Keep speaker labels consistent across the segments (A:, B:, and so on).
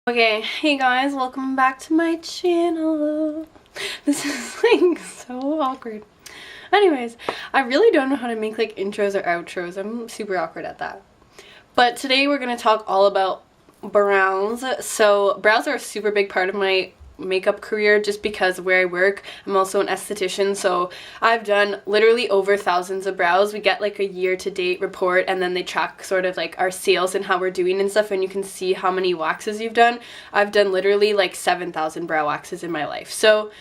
A: Okay, hey guys, welcome back to my channel. This is like so awkward. Anyways, I really don't know how to make like intros or outros. I'm super awkward at that. But today we're going to talk all about brows. So brows are a super big part of my makeup career just because where I work. I'm also an esthetician, so I've done literally over thousands of brows. We get like a year-to-date report and then they track sort of like our sales and how we're doing and stuff, and you can see how many waxes you've done. I've done literally like 7,000 brow waxes in my life. So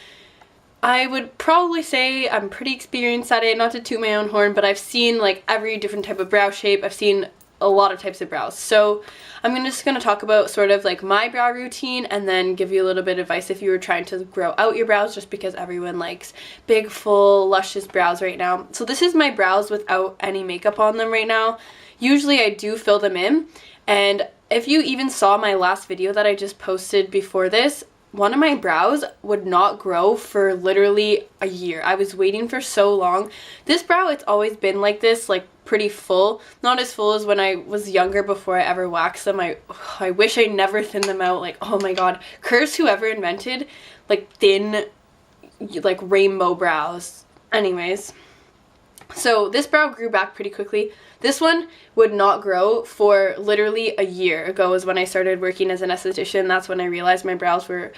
A: I would probably say I'm pretty experienced at it, not to toot my own horn, but I've seen like every different type of brow shape. I've seen a lot of types of brows. So I'm just going to talk about sort of like my brow routine and then give you a little bit of advice if you were trying to grow out your brows, just because everyone likes big, full, luscious brows right now. So this is my brows without any makeup on them right now. Usually I do fill them in, and if you even saw my last video that I just posted before this, one of my brows would not grow for literally a year. I was waiting for so long. This brow, it's always been like this, like pretty full. Not as full as when I was younger before I ever waxed them. I wish I never thinned them out. Like, oh my god. Curse whoever invented like thin, like rainbow brows. Anyways. So this brow grew back pretty quickly. This one would not grow for literally a year ago is when I started working as an esthetician. That's when I realized my brows were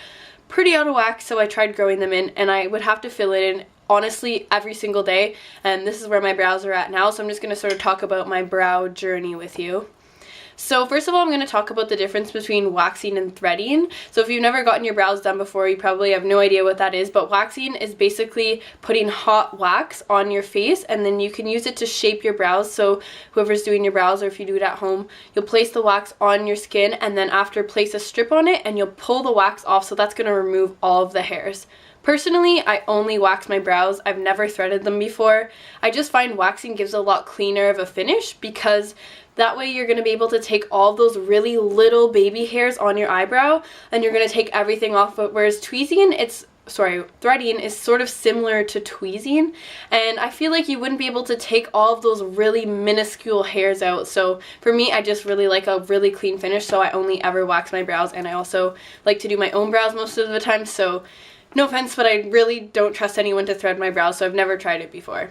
A: pretty out of whack, so I tried growing them in, and I would have to fill it in honestly every single day, and this is where my brows are at now. So I'm just going to sort of talk about my brow journey with you. So first of all, I'm going to talk about the difference between waxing and threading. So if you've never gotten your brows done before, you probably have no idea what that is, but waxing is basically putting hot wax on your face, and then you can use it to shape your brows. So whoever's doing your brows, or if you do it at home, you'll place the wax on your skin, and then after place a strip on it and you'll pull the wax off, so that's going to remove all of the hairs. Personally, I only wax my brows. I've never threaded them before. I just find waxing gives a lot cleaner of a finish, because that way you're going to be able to take all of those really little baby hairs on your eyebrow and you're going to take everything off. But whereas threading is sort of similar to tweezing, and I feel like you wouldn't be able to take all of those really minuscule hairs out. So for me, I just really like a really clean finish, so I only ever wax my brows, and I also like to do my own brows most of the time. So no offense, but I really don't trust anyone to thread my brows, so I've never tried it before.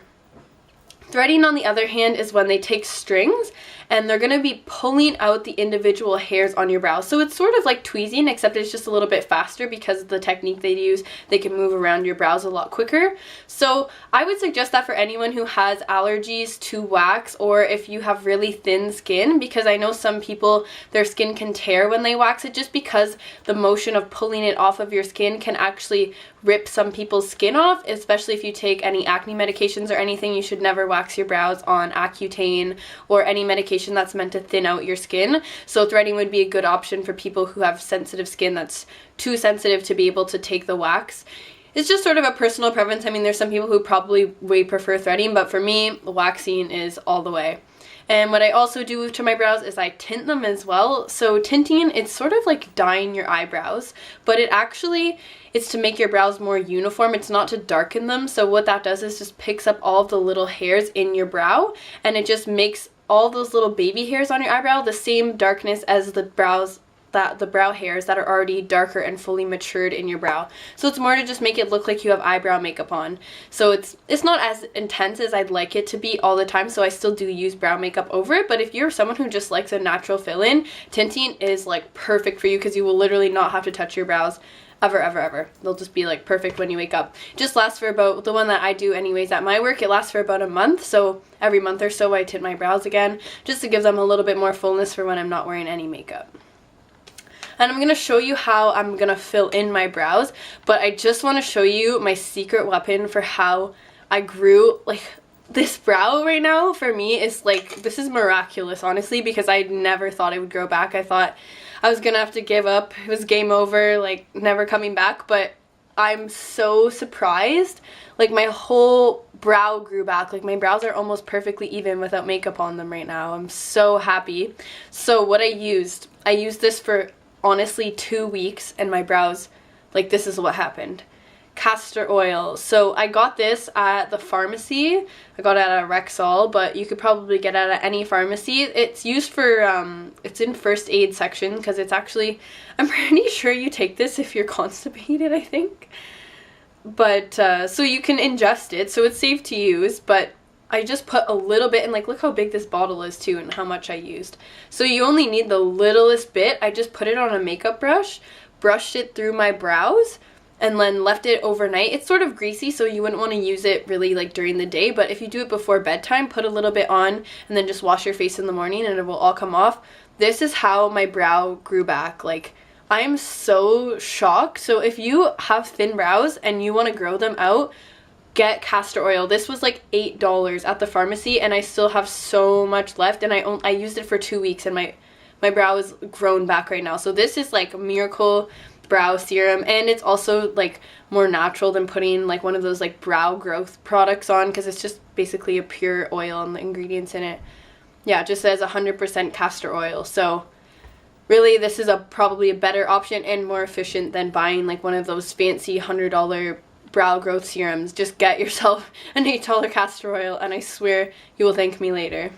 A: Threading, on the other hand, is when they take strings and they're going to be pulling out the individual hairs on your brows. So it's sort of like tweezing, except it's just a little bit faster because of the technique they use. They can move around your brows a lot quicker. So I would suggest that for anyone who has allergies to wax, or if you have really thin skin, because I know some people, their skin can tear when they wax it, just because the motion of pulling it off of your skin can actually rip some people's skin off, especially if you take any acne medications or anything. You should never wax your brows on Accutane or any medication that's meant to thin out your skin. So threading would be a good option for people who have sensitive skin that's too sensitive to be able to take the wax. It's just sort of a personal preference. I mean, there's some people who probably way prefer threading, but for me, waxing is all the way. And what I also do to my brows is I tint them as well. So tinting, it's sort of like dyeing your eyebrows, but it's to make your brows more uniform. It's not to darken them. So what that does is just picks up all of the little hairs in your brow, and it just makes all those little baby hairs on your eyebrow the same darkness as the brow hairs that are already darker and fully matured in your brow. So it's more to just make it look like you have eyebrow makeup on. So it's not as intense as I'd like it to be all the time, so I still do use brow makeup over it. But if you're someone who just likes a natural fill-in, tinting is like perfect for you, because you will literally not have to touch your brows ever. They'll just be like perfect when you wake up. It just lasts for about, the one that I do anyways at my work, it lasts for about a month. So every month or so I tint my brows again, just to give them a little bit more fullness for when I'm not wearing any makeup. And I'm going to show you how I'm going to fill in my brows, but I just want to show you my secret weapon for how I grew like this brow right now. For me is like, this is miraculous, honestly, because I never thought it would grow back. I thought I was going to have to give up. It was game over, like never coming back, but I'm so surprised. Like my whole brow grew back. Like my brows are almost perfectly even without makeup on them right now. I'm so happy. So what I used this for honestly 2 weeks, and my brows, like, this is what happened. castor oil. So I got this at the pharmacy. I got it at a Rexall, but you could probably get it at any pharmacy. It's used for, it's in first aid section because it's actually, I'm pretty sure you take this if you're constipated, I think. But, so you can ingest it, so it's safe to use, but I just put a little bit, and like look how big this bottle is too and how much I used. So you only need the littlest bit. I just put it on a makeup brush, brushed it through my brows, and then left it overnight. It's sort of greasy, so you wouldn't want to use it really like during the day, but if you do it before bedtime, put a little bit on and then just wash your face in the morning and it will all come off. This is how my brow grew back. Like, I'm so shocked. So if you have thin brows and you want to grow them out, get castor oil. This was like $8 at the pharmacy, and I still have so much left, and I used it for 2 weeks, and my brow is grown back right now. So this is like a miracle brow serum, and it's also like more natural than putting like one of those like brow growth products on, because it's just basically a pure oil and the ingredients in it. Yeah, it just says 100% castor oil. So really this is probably a better option and more efficient than buying like one of those fancy $100 brow growth serums. Just get yourself an $8 castor oil, and I swear you will thank me later.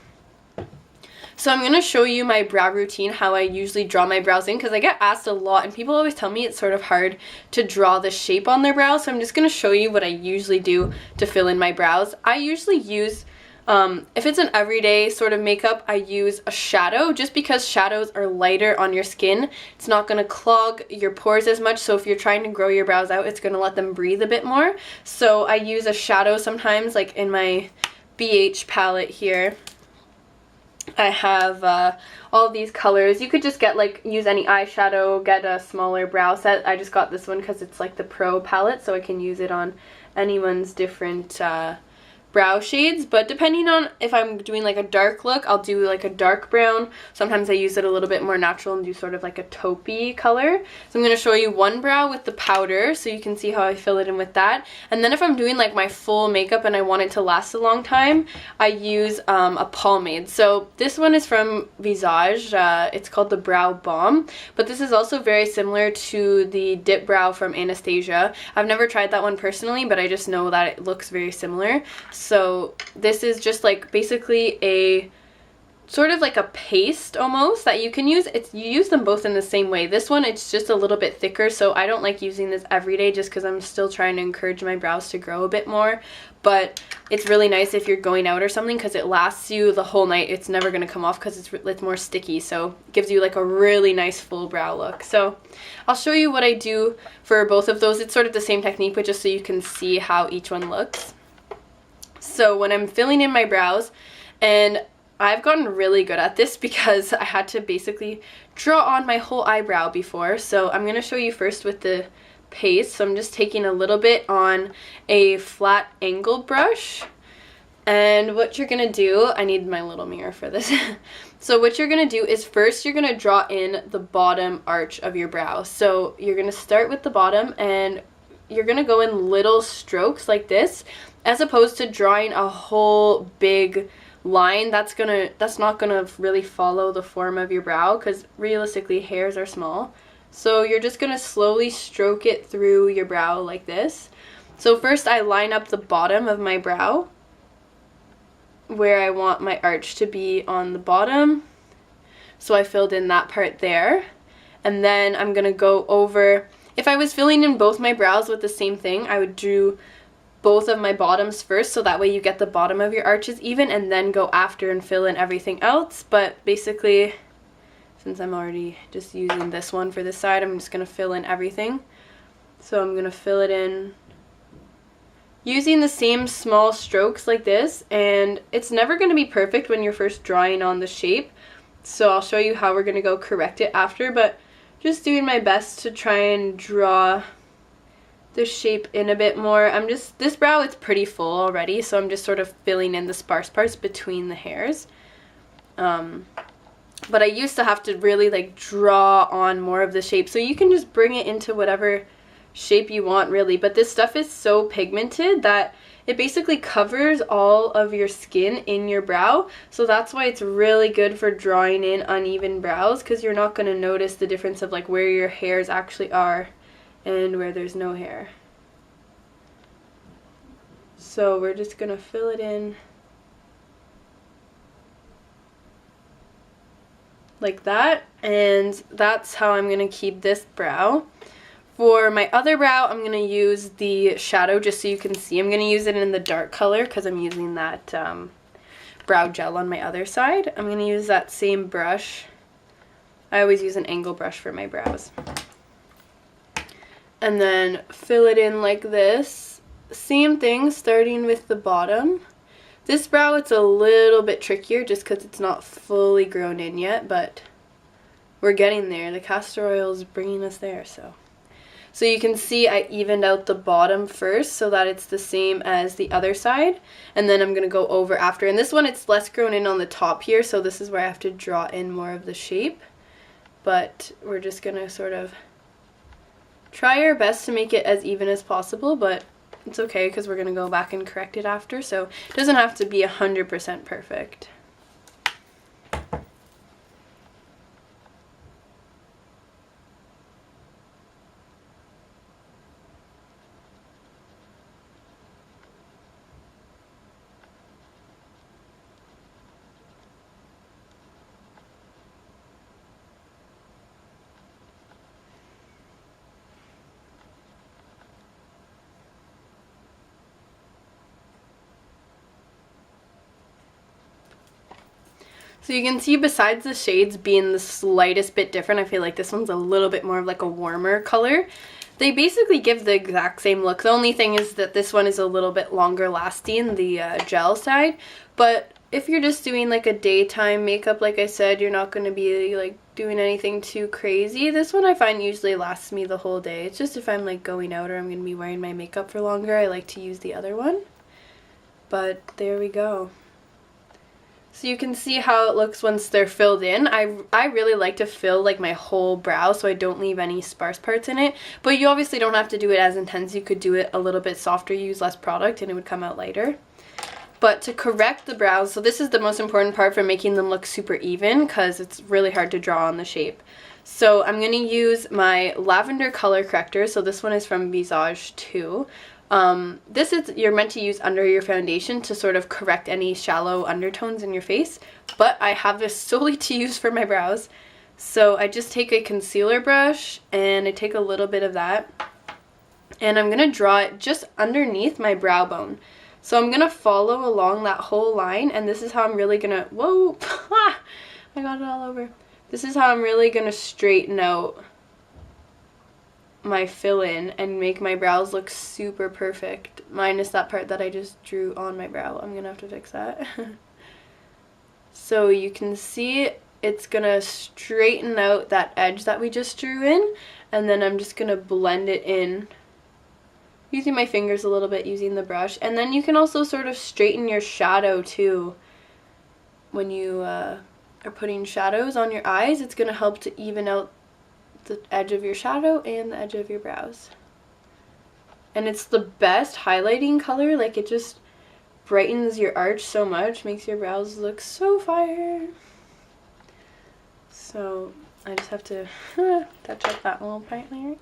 A: So I'm going to show you my brow routine, how I usually draw my brows in, because I get asked a lot and people always tell me it's sort of hard to draw the shape on their brows. So I'm just going to show you what I usually do to fill in my brows. I usually use, if it's an everyday sort of makeup, I use a shadow, just because shadows are lighter on your skin. It's not going to clog your pores as much, so if you're trying to grow your brows out, it's going to let them breathe a bit more. So I use a shadow sometimes, like in my BH palette here. I have all these colors. You could just get use any eyeshadow, get a smaller brow set. I just got this one because it's like the Pro palette, so I can use it on anyone's different brow shades. But depending on if I'm doing like a dark look, I'll do like a dark brown. Sometimes I use it a little bit more natural and do sort of like a taupey color. So I'm going to show you one brow with the powder so you can see how I fill it in with that. And then if I'm doing like my full makeup and I want it to last a long time, I use a pomade. So this one is from Visage. It's called the Brow Balm, but this is also very similar to the Dip Brow from Anastasia. I've never tried that one personally, but I just know that it looks very similar. So this is just like basically a sort of like a paste almost that you can use. You use them both in the same way. This one, it's just a little bit thicker, so I don't like using this every day just because I'm still trying to encourage my brows to grow a bit more. But it's really nice if you're going out or something because it lasts you the whole night. It's never going to come off because it's more sticky, so it gives you like a really nice full brow look. So I'll show you what I do for both of those. It's sort of the same technique, but just so you can see how each one looks. So when I'm filling in my brows, and I've gotten really good at this because I had to basically draw on my whole eyebrow before. So I'm going to show you first with the paste. So I'm just taking a little bit on a flat angled brush. And what you're going to do, I need my little mirror for this. So what you're going to do is first you're going to draw in the bottom arch of your brow. So you're going to start with the bottom and you're going to go in little strokes like this, as opposed to drawing a whole big line. That's not gonna really follow the form of your brow because realistically hairs are small. So you're just gonna slowly stroke it through your brow like this. So first I line up the bottom of my brow where I want my arch to be on the bottom. So I filled in that part there. And then I'm gonna go over, if I was filling in both my brows with the same thing, I would do both of my bottoms first, so that way you get the bottom of your arches even, and then go after and fill in everything else. But basically, since I'm already just using this one for this side, I'm just going to fill in everything. So I'm going to fill it in using the same small strokes like this, and it's never going to be perfect when you're first drawing on the shape, so I'll show you how we're going to go correct it after, but just doing my best to try and draw the shape in a bit more. This brow, it's pretty full already, so I'm just sort of filling in the sparse parts between the hairs. But I used to have to really like draw on more of the shape, so you can just bring it into whatever shape you want really. But this stuff is so pigmented that it basically covers all of your skin in your brow, so that's why it's really good for drawing in uneven brows, because you're not going to notice the difference of like where your hairs actually are and where there's no hair. So we're just gonna fill it in like that, and that's how I'm gonna keep this brow. For my other brow, I'm gonna use the shadow just so you can see. I'm gonna use it in the dark color because I'm using that brow gel on my other side. I'm gonna use that same brush. I always use an angle brush for my brows. And then fill it in like this. Same thing, starting with the bottom. This brow, it's a little bit trickier just because it's not fully grown in yet, but we're getting there. The castor oil is bringing us there. So you can see I evened out the bottom first so that it's the same as the other side, and then I'm going to go over after. And this one, it's less grown in on the top here, so this is where I have to draw in more of the shape. But we're just going to sort of try our best to make it as even as possible, but it's okay because we're going to go back and correct it after, so it doesn't have to be 100% perfect. So you can see besides the shades being the slightest bit different, I feel like this one's a little bit more of like a warmer color. They basically give the exact same look. The only thing is that this one is a little bit longer lasting, the gel side. But if you're just doing like a daytime makeup, like I said, you're not going to be like doing anything too crazy. This one I find usually lasts me the whole day. It's just if I'm like going out or I'm going to be wearing my makeup for longer, I like to use the other one. But there we go. So you can see how it looks once they're filled in. I really like to fill like my whole brow so I don't leave any sparse parts in it. But you obviously don't have to do it as intense. You could do it a little bit softer, use less product, and it would come out lighter. But to correct the brows, so this is the most important part for making them look super even because it's really hard to draw on the shape. So I'm going to use my lavender color corrector. So this one is from Visage 2. This is you're meant to use under your foundation to sort of correct any shallow undertones in your face, but I have this solely to use for my brows. So I just take a concealer brush and I take a little bit of that and I'm gonna draw it just underneath my brow bone. So I'm gonna follow along that whole line, and this is how I'm really gonna, whoa, I got it all over. This is how I'm really gonna straighten out my fill-in and make my brows look super perfect, minus that part that I just drew on my brow. I'm gonna have to fix that. So you can see it's gonna straighten out that edge that we just drew in, and then I'm just gonna blend it in using my fingers a little bit, using the brush. And then you can also sort of straighten your shadow too. When you are putting shadows on your eyes, it's gonna help to even out the edge of your shadow and the edge of your brows. And it's the best highlighting color. Like, it just brightens your arch so much, makes your brows look so fire. So I just have to touch up that little part there.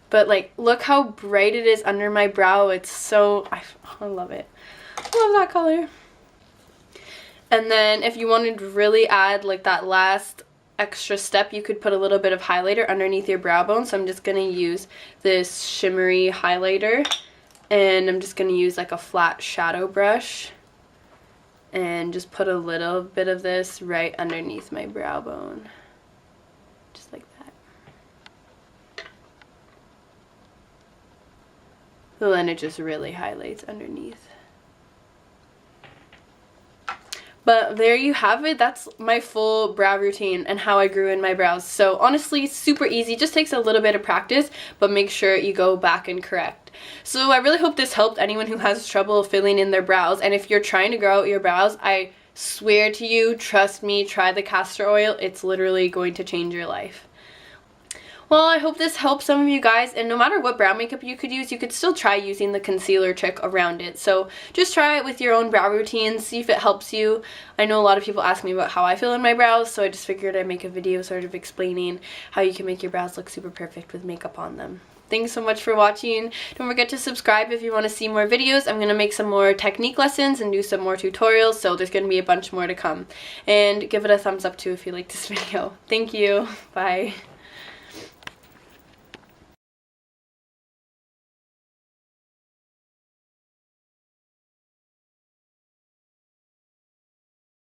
A: But like, look how bright it is under my brow. It's so, I love it. Love that color. And then if you wanted to really add like that last extra step, you could put a little bit of highlighter underneath your brow bone. So I'm just going to use this shimmery highlighter, and I'm just going to use like a flat shadow brush and just put a little bit of this right underneath my brow bone. Just like that. So then it just really highlights underneath. But there you have it. That's my full brow routine and how I grew in my brows. So honestly, super easy. Just takes a little bit of practice, but make sure you go back and correct. So I really hope this helped anyone who has trouble filling in their brows. And if you're trying to grow out your brows, I swear to you, trust me, try the castor oil. It's literally going to change your life. Well, I hope this helps some of you guys, and no matter what brow makeup you could use, you could still try using the concealer trick around it. So just try it with your own brow routine, see if it helps you. I know a lot of people ask me about how I feel in my brows, so I just figured I'd make a video sort of explaining how you can make your brows look super perfect with makeup on them. Thanks so much for watching. Don't forget to subscribe if you want to see more videos. I'm going to make some more technique lessons and do some more tutorials, so there's going to be a bunch more to come. And give it a thumbs up too if you like this video. Thank you. Bye.